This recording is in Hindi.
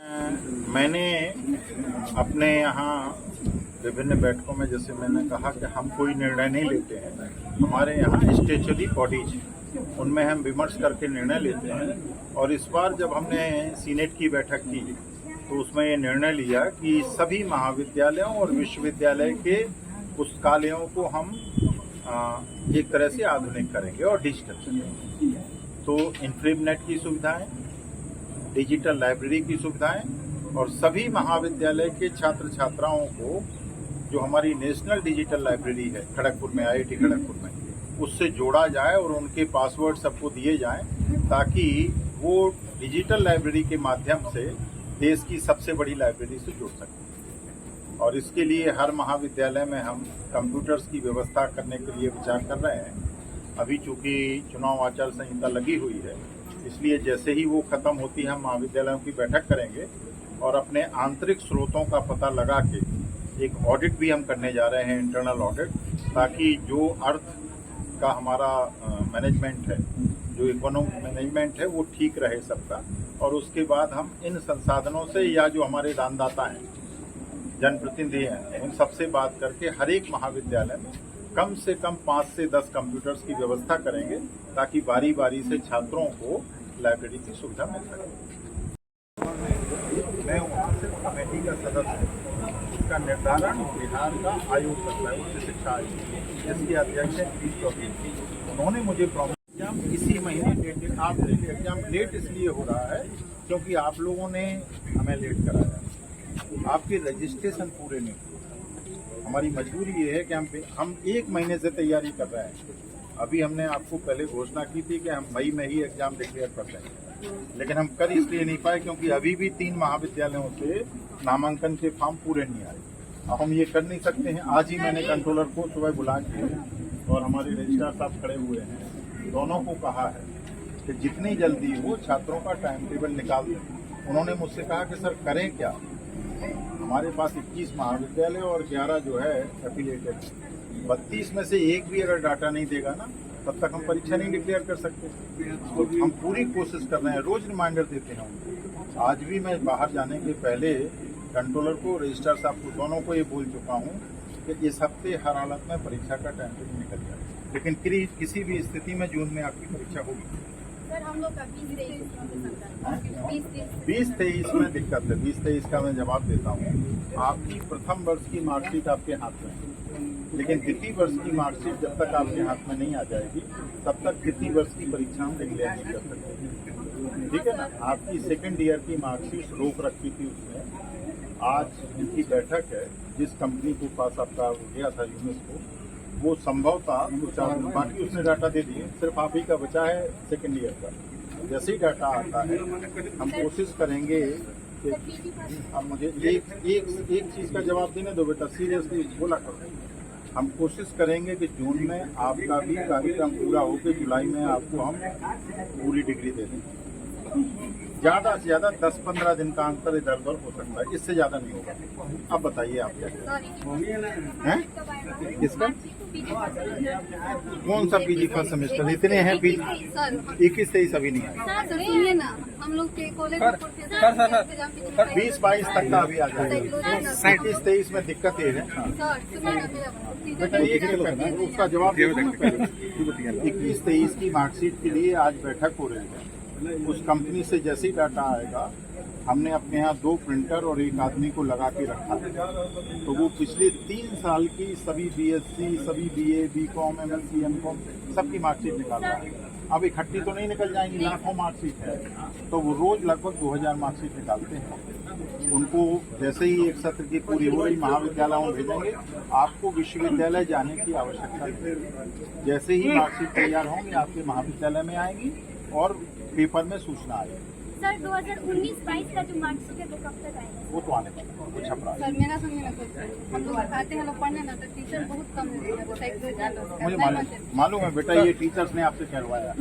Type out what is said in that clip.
मैंने अपने यहाँ विभिन्न बैठकों में जैसे मैंने कहा कि हम कोई निर्णय नहीं लेते हैं, हमारे यहाँ स्टेचुरी बॉडीज उनमें हम विमर्श करके निर्णय लेते हैं। और इस बार जब हमने सीनेट की बैठक की तो उसमें ये निर्णय लिया कि सभी महाविद्यालयों और विश्वविद्यालय के पुस्तकालयों को हम एक तरह से आधुनिक करेंगे और डिजिटल करेंगे। तो इन्फ्रीनेट की सुविधाएं, डिजिटल लाइब्रेरी की सुविधाएं और सभी महाविद्यालय के छात्र छात्राओं को जो हमारी नेशनल डिजिटल लाइब्रेरी है खड़गपुर में, IIT खड़गपुर में, उससे जोड़ा जाए और उनके पासवर्ड सबको दिए जाएं ताकि वो डिजिटल लाइब्रेरी के माध्यम से देश की सबसे बड़ी लाइब्रेरी से जुड़ सकें। और इसके लिए हर महाविद्यालय में हम कंप्यूटर्स की व्यवस्था करने के लिए विचार कर रहे हैं। अभी चूंकि चुनाव आचार संहिता लगी हुई है, इसलिए जैसे ही वो खत्म होती है हम महाविद्यालयों की बैठक करेंगे और अपने आंतरिक स्रोतों का पता लगा के एक ऑडिट भी हम करने जा रहे हैं, इंटरनल ऑडिट, ताकि जो अर्थ का हमारा मैनेजमेंट है, जो इकोनॉमिक मैनेजमेंट है, वो ठीक रहे सबका। और उसके बाद हम इन संसाधनों से या जो हमारे दानदाता हैं, जनप्रतिनिधि हैं, उन सबसे बात करके हर एक महाविद्यालय में कम से कम 5 से 10 कंप्यूटर्स की व्यवस्था करेंगे ताकि बारी बारी से छात्रों को लाइब्रेरी की सुविधा मिल सके। मैं वहाँ से कमेटी का सदस्य हूँ, इसका निर्धारण बिहार का आयोग करता है, उच्च शिक्षा आयोग, जिसके अध्यक्ष हैं पी चौधरी। उन्होंने मुझे प्रॉमिस एग्जाम इसी महीने डेट, आप एग्जाम लेट इसलिए हो रहा है क्योंकि आप लोगों ने हमें लेट कराया, आपके रजिस्ट्रेशन पूरे नहीं हुए। हमारी मजबूरी ये है कि हम 1 महीने से तैयारी कर रहे हैं। अभी हमने आपको पहले घोषणा की थी कि हम मई में ही एग्जाम डिक्लेयर कर देंगे, लेकिन हम कर इसलिए नहीं पाए क्योंकि अभी भी 3 महाविद्यालयों से नामांकन के फॉर्म पूरे नहीं आए। अब हम ये कर नहीं सकते हैं। आज ही मैंने कंट्रोलर को सुबह बुला के और हमारे रजिस्ट्रार साहब खड़े हुए हैं, दोनों को कहा है कि जितनी जल्दी वो छात्रों का टाइम टेबल निकाल दें। उन्होंने मुझसे कहा कि सर करें क्या, हमारे पास 21 महाविद्यालय और 11 जो है एफिलिएटेड, 32 में से एक भी अगर डाटा नहीं देगा ना, तब तक हम परीक्षा नहीं डिक्लेयर कर सकते। तो हम पूरी कोशिश कर रहे हैं, रोज रिमाइंडर देते हैं उनको। आज भी मैं बाहर जाने के पहले कंट्रोलर को, रजिस्ट्रार साहब को, दोनों को ये बोल चुका हूँ कि इस हफ्ते हर हालत में परीक्षा का टाइम टेबल निकल जाए, लेकिन किसी भी स्थिति में जून में आपकी परीक्षा होगी। सर हम लोग का 20-23 में दिक्कत है। 20-23 का मैं जवाब देता हूँ। आपकी प्रथम वर्ष की मार्कशीट आपके हाथ में है, लेकिन द्वितीय वर्ष की मार्कशीट जब तक आपके हाथ में नहीं आ जाएगी तब तक द्वितीय वर्ष की परीक्षा हम डिक्लेयर नहीं कर सकते। ठीक है ना। आपकी सेकेंड ईयर की मार्कशीट रोक रखी थी उसमें। आज इनकी बैठक है, जिस कंपनी के पास आपका गया था यूनेस्को, वो संभव था बाकी उसने डाटा दे दिए, सिर्फ आप ही का बचा है सेकेंड ईयर का। जैसे ही डाटा आता है हम कोशिश करेंगे कि अब मुझे एक चीज़ का जवाब देने दो बेटा, सीरियसली बोला करो। हम कोशिश करेंगे कि जून में आपका भी कार्यक्रम पूरा होकर जुलाई में आपको हम पूरी डिग्री दे दें। ज़्यादा से ज़्यादा 10-15 दिन का अंतर इधर उधर हो सकता है, इससे ज़्यादा नहीं होगा। अब बताइए आप क्या हैं, किसका कौन सा पीजी फर्स्ट सेमेस्टर? इतने हैं पीजी, 21-23 अभी नहीं आए। सुनिए ना, हम लोग के कॉलेज 20-22 तक का अभी आ जाएगा। 37-23 में दिक्कत ये है बेटा, उसका जवाब 21-23 की मार्कशीट के लिए आज बैठक हो रही है। उस कंपनी से जैसे ही डाटा आएगा, हमने अपने यहाँ 2 प्रिंटर और 1 आदमी को लगा के रखा है, तो वो पिछले 3 साल की सभी BSc, सभी BA, BCom, MSc, MCom सबकी मार्कशीट निकाल रहा है। अब इकट्ठी तो नहीं निकल जाएंगी, लाखों मार्कशीट है, तो वो रोज लगभग 2000 मार्कशीट निकालते हैं। उनको जैसे ही एक सत्र की पूरी हो रही महाविद्यालयों में भेजेंगे। आपको विश्वविद्यालय जाने की आवश्यकता नहीं। जैसे ही मार्कशीट तैयार होंगे आपके महाविद्यालय में आएंगी और पेपर में सूचना आएगी। सर 2019-22 का जो मार्कशीट है वो कब तक आएगा? वो तो आने वाला है, कुछ अपराध। सर मेरा सुनिए ना, हम लोग आते हैं लोग पढ़ने ना, तो टीचर बहुत कम है। मुझे मालूम है बेटा, ये टीचर्स ने आपसे कहलवाया।